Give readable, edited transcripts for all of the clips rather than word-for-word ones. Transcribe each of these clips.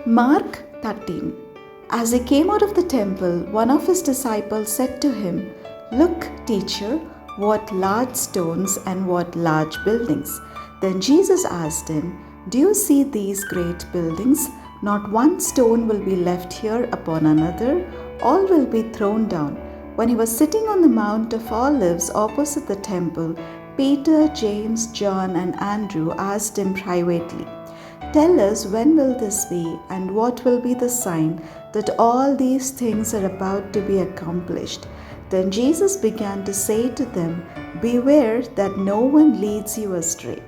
Mark 13. As he came out of the temple, one of his disciples said to him, "Look, teacher, what large stones and what large buildings." Then Jesus asked him, "Do you see these great buildings? Not one stone will be left here upon another, all will be thrown down." When he was sitting on the Mount of Olives opposite the temple, Peter, James, John, and Andrew asked him privately, "Tell us, when will this be, and what will be the sign that all these things are about to be accomplished?" Then Jesus began to say to them, "Beware that no one leads you astray.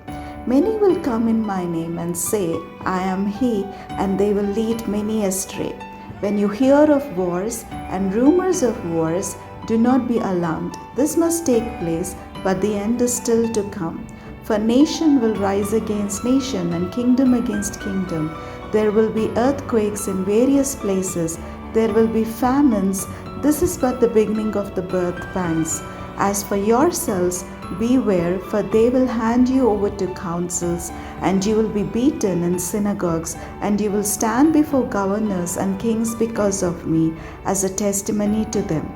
Many will come in my name and say, 'I am he,' and they will lead many astray. When you hear of wars and rumors of wars, do not be alarmed. This must take place, but the end is still to come. For nation will rise against nation and kingdom against kingdom. There will be earthquakes in various places. There will be famines. This is but the beginning of the birth pangs. As for yourselves, beware, for they will hand you over to councils, and you will be beaten in synagogues, and you will stand before governors and kings because of me, as a testimony to them.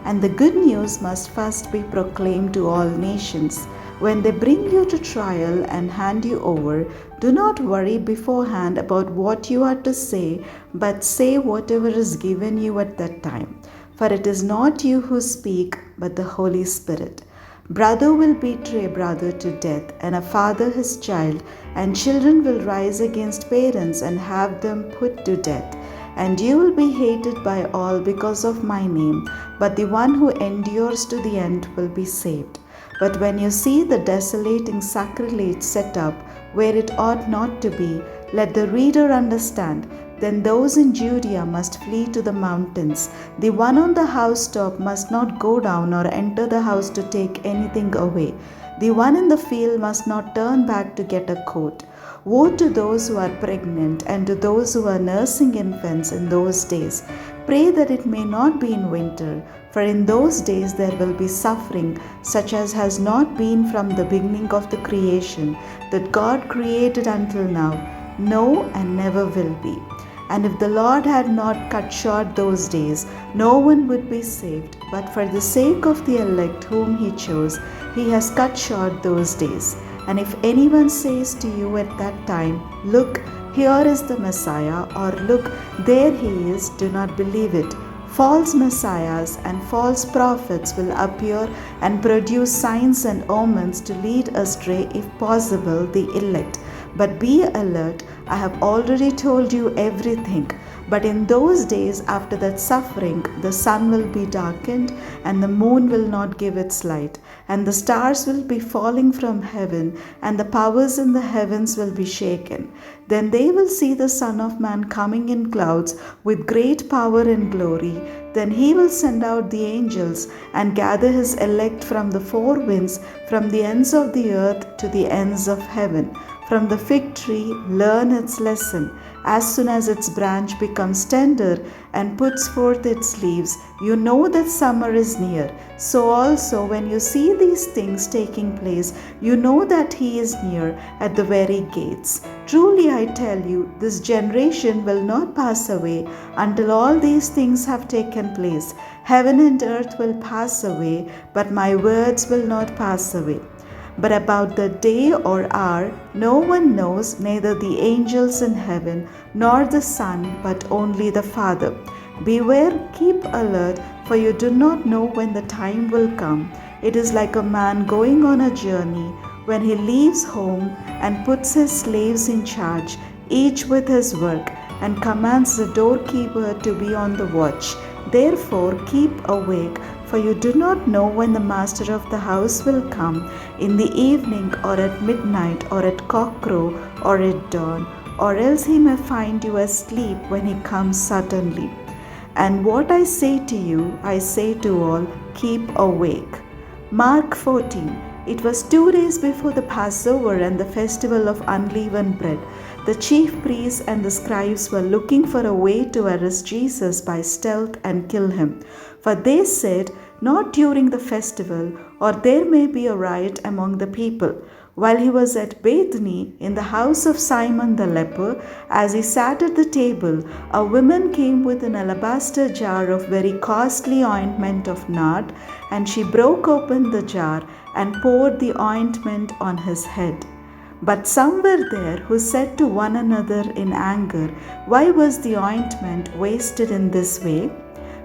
And the good news must first be proclaimed to all nations. When they bring you to trial and hand you over, do not worry beforehand about what you are to say, but say whatever is given you at that time. For it is not you who speak, but the Holy Spirit. Brother will betray brother to death, and a father his child, and children will rise against parents and have them put to death. And you will be hated by all because of my name, but the one who endures to the end will be saved. But when you see the desolating sacrilege set up where it ought not to be, let the reader understand. Then those in Judea must flee to the mountains. The one on the housetop must not go down or enter the house to take anything away. The one in the field must not turn back to get a coat. Woe to those who are pregnant and to those who are nursing infants in those days. Pray that it may not be in winter, for in those days there will be suffering such as has not been from the beginning of the creation that God created until now, no, and never will be. And if the Lord had not cut short those days, no one would be saved. But for the sake of the elect whom he chose, he has cut short those days. And if anyone says to you at that time, 'Look, here is the Messiah,' or 'Look, there he is,' do not believe it. False messiahs and false prophets will appear and produce signs and omens to lead astray, if possible, the elect. But be alert, I have already told you everything. But in those days after that suffering, the sun will be darkened, and the moon will not give its light, and the stars will be falling from heaven, and the powers in the heavens will be shaken. Then they will see the Son of Man coming in clouds with great power and glory. Then he will send out the angels and gather his elect from the four winds, from the ends of the earth to the ends of heaven. From the fig tree, learn its lesson. As soon as its branch becomes tender and puts forth its leaves, you know that summer is near. So also, when you see these things taking place, you know that he is near at the very gates. Truly I tell you, this generation will not pass away until all these things have taken place. Heaven and earth will pass away, but my words will not pass away. But about the day or hour no one knows, neither the angels in heaven nor the Son, but only the Father. Beware, keep alert, for you do not know when the time will come. It is like a man going on a journey, when he leaves home and puts his slaves in charge, each with his work, and commands the doorkeeper to be on the watch. Therefore keep awake, for you do not know when the master of the house will come, in the evening, or at midnight, or at cockcrow, or at dawn, or else he may find you asleep when he comes suddenly. And what I say to you, I say to all, keep awake." Mark 14. It was 2 days before the Passover and the festival of unleavened bread. The chief priests and the scribes were looking for a way to arrest Jesus by stealth and kill him. For they said, "Not during the festival, or there may be a riot among the people." While he was at Bethany, in the house of Simon the leper, as he sat at the table, a woman came with an alabaster jar of very costly ointment of nard, and she broke open the jar and poured the ointment on his head. But some were there who said to one another in anger, "Why was the ointment wasted in this way?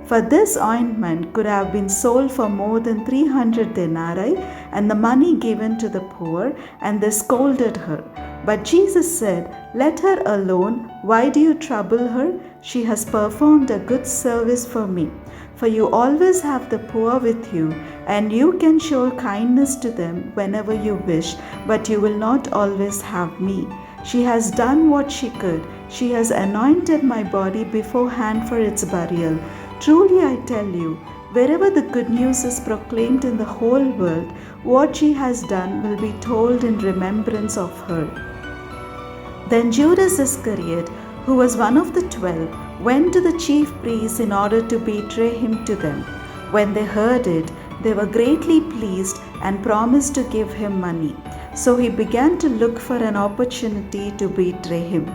For this ointment could have been sold for more than 300 denarii and the money given to the poor." And they scolded her. But Jesus said, "Let her alone. Why do you trouble her? She has performed a good service for me. For you always have the poor with you, and you can show kindness to them whenever you wish, but you will not always have me. She has done what she could. She has anointed my body beforehand for its burial. Truly I tell you, wherever the good news is proclaimed in the whole world, what she has done will be told in remembrance of her." Then Judas Iscariot, who was one of the 12, went to the chief priests in order to betray him to them. When they heard it, they were greatly pleased and promised to give him money. So he began to look for an opportunity to betray him.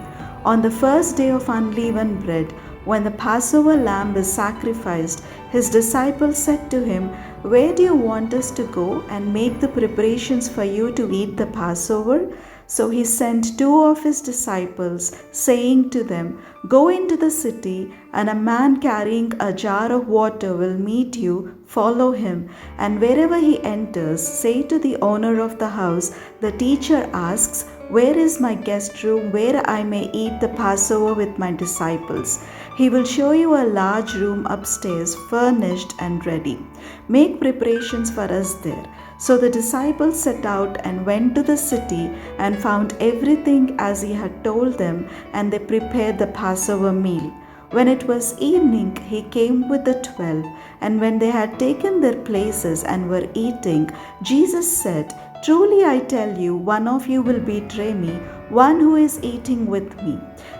On the first day of unleavened bread, when the Passover lamb is sacrificed, his disciples said to him, "Where do you want us to go and make the preparations for you to eat the Passover?" So he sent 2 of his disciples, saying to them, "Go into the city, and a man carrying a jar of water will meet you. Follow him. And wherever he enters, say to the owner of the house, 'The teacher asks, where is my guest room where I may eat the Passover with my disciples?' He will show you a large room upstairs, furnished and ready. Make preparations for us there." So the disciples set out and went to the city and found everything as he had told them, and they prepared the Passover meal. When it was evening, he came with the 12, and when they had taken their places and were eating, Jesus said, "Truly I tell you, one of you will betray me, one who is eating with me."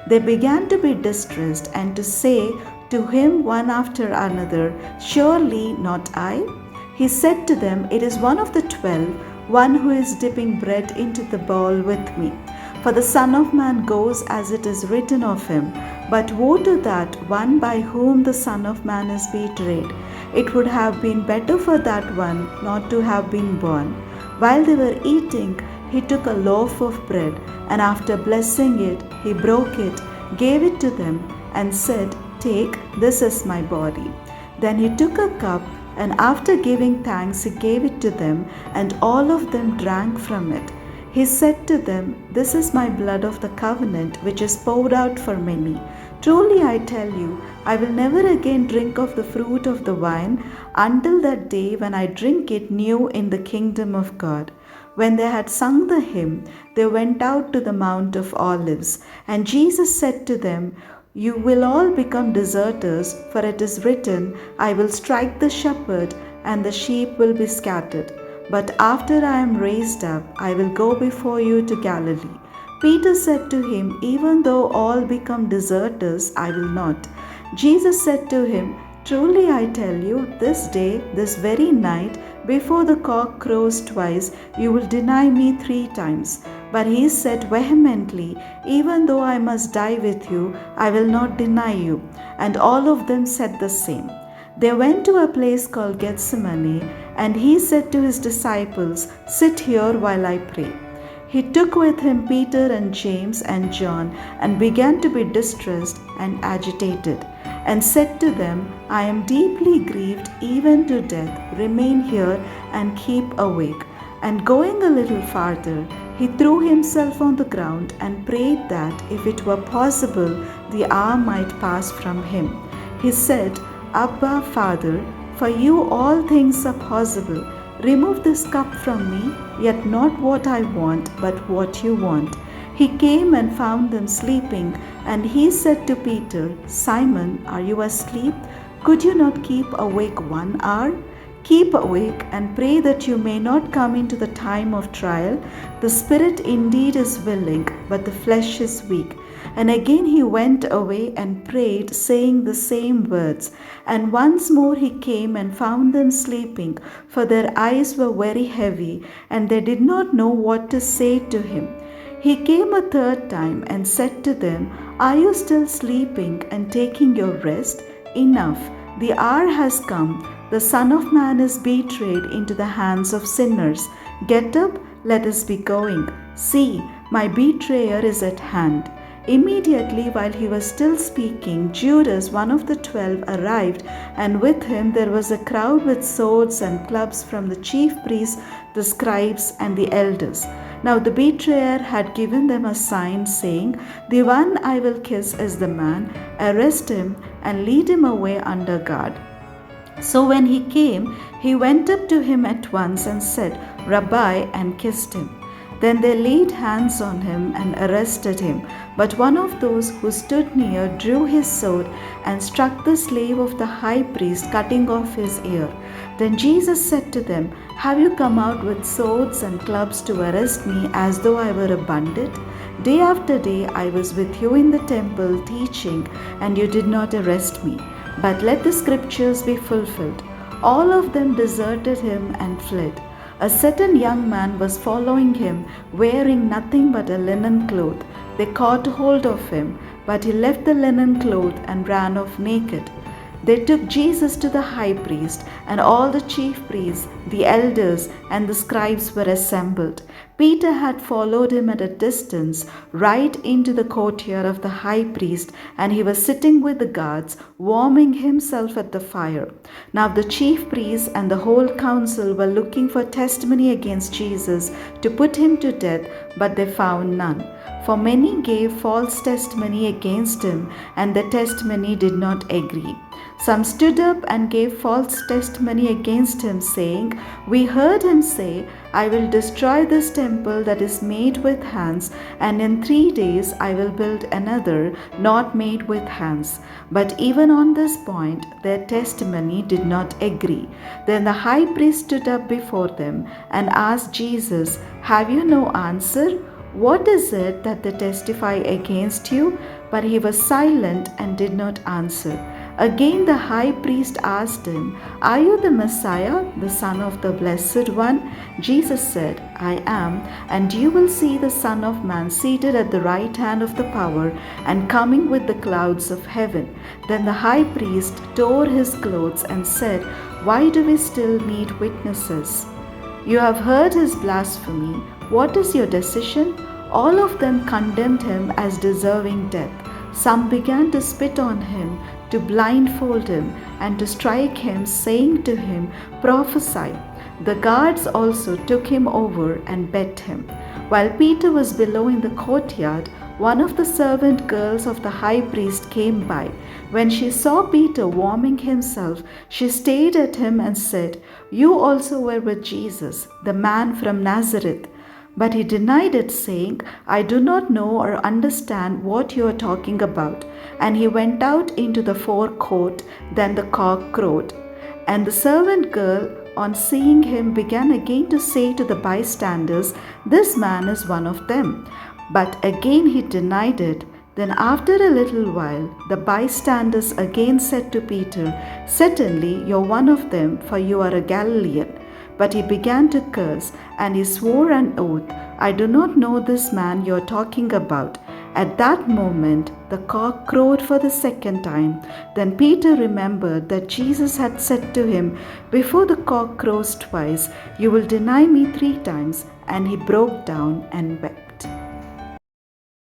They began to be distressed and to say to him one after another, "Surely not I?" He said to them, "It is one of the 12, one who is dipping bread into the bowl with me. For the Son of Man goes as it is written of him, but woe to that one by whom the Son of Man is betrayed. It would have been better for that one not to have been born." While they were eating, he took a loaf of bread, and after blessing it, he broke it, gave it to them, and said, "Take, this is my body." Then he took a cup, and after giving thanks, he gave it to them, and all of them drank from it. He said to them, "This is my blood of the covenant, which is poured out for many. Truly I tell you, I will never again drink of the fruit of the vine until that day when I drink it new in the kingdom of God." When they had sung the hymn, they went out to the Mount of Olives. And Jesus said to them, "You will all become deserters, for it is written, 'I will strike the shepherd, and the sheep will be scattered.' But after I am raised up, I will go before you to Galilee." Peter said to him, "Even though all become deserters, I will not." Jesus said to him, "Truly I tell you, this day, this very night, before the cock crows twice, you will deny me 3 times. But he said vehemently, "Even though I must die with you, I will not deny you." And all of them said the same. They went to a place called Gethsemane, and he said to his disciples, "Sit here while I pray." He took with him Peter and James and John, and began to be distressed and agitated, and said to them, "I am deeply grieved even to death. Remain here and keep awake." And going a little farther, he threw himself on the ground and prayed that, if it were possible, the hour might pass from him. He said, "Abba, Father, for you all things are possible. Remove this cup from me, yet not what I want, but what you want." He came and found them sleeping, and he said to Peter, "Simon, are you asleep? Could you not keep awake 1 hour? Keep awake and pray that you may not come into the time of trial. The spirit indeed is willing, but the flesh is weak." And again he went away and prayed, saying the same words. And once more he came and found them sleeping, for their eyes were very heavy, and they did not know what to say to him. He came a third time and said to them, Are you still sleeping and taking your rest? Enough, the hour has come. The Son of Man is betrayed into the hands of sinners. Get up, let us be going. See, my betrayer is at hand. Immediately, while he was still speaking, Judas, one of the 12, arrived, and with him there was a crowd with swords and clubs from the chief priests, the scribes, and the elders. Now the betrayer had given them a sign, saying, The one I will kiss is the man. Arrest him and lead him away under guard. So when he came, he went up to him at once and said, Rabbi, and kissed him. Then they laid hands on him and arrested him. But one of those who stood near drew his sword and struck the slave of the high priest, cutting off his ear. Then Jesus said to them, Have you come out with swords and clubs to arrest me as though I were a bandit? Day after day I was with you in the temple teaching, and you did not arrest me. But let the scriptures be fulfilled. All of them deserted him and fled. A certain young man was following him, wearing nothing but a linen cloth. They caught hold of him, but he left the linen cloth and ran off naked. They took Jesus to the high priest, and all the chief priests, the elders, and the scribes were assembled. Peter had followed him at a distance right into the courtyard of the high priest, and he was sitting with the guards, warming himself at the fire. Now the chief priests and the whole council were looking for testimony against Jesus to put him to death, but they found none. For many gave false testimony against him, and the testimony did not agree. Some stood up and gave false testimony against him, saying, We heard him say, I will destroy this temple that is made with hands, and in 3 days I will build another not made with hands. But even on this point, their testimony did not agree. Then the high priest stood up before them and asked Jesus, Have you no answer? What is it that they testify against you? But he was silent and did not answer. Again the high priest asked him, Are you the Messiah, the Son of the Blessed One? Jesus said, I am, and you will see the Son of Man seated at the right hand of the power and coming with the clouds of heaven. Then the high priest tore his clothes and said, Why do we still need witnesses? You have heard his blasphemy. What is your decision? All of them condemned him as deserving death. Some began to spit on him, to blindfold him, and to strike him, saying to him, Prophesy. The guards also took him over and beat him. While Peter was below in the courtyard, one of the servant girls of the high priest came by. When she saw Peter warming himself, she stared at him and said, You also were with Jesus, the man from Nazareth. But he denied it, saying, I do not know or understand what you are talking about. And he went out into the forecourt. Then the cock crowed. And the servant girl, on seeing him, began again to say to the bystanders, This man is one of them. But again he denied it. Then after a little while, the bystanders again said to Peter, Certainly you are one of them, for you are a Galilean. But he began to curse, and he swore an oath, I do not know this man you are talking about. At that moment, the cock crowed for the second time. Then Peter remembered that Jesus had said to him, Before the cock crows twice, you will deny me 3 times. And he broke down and wept.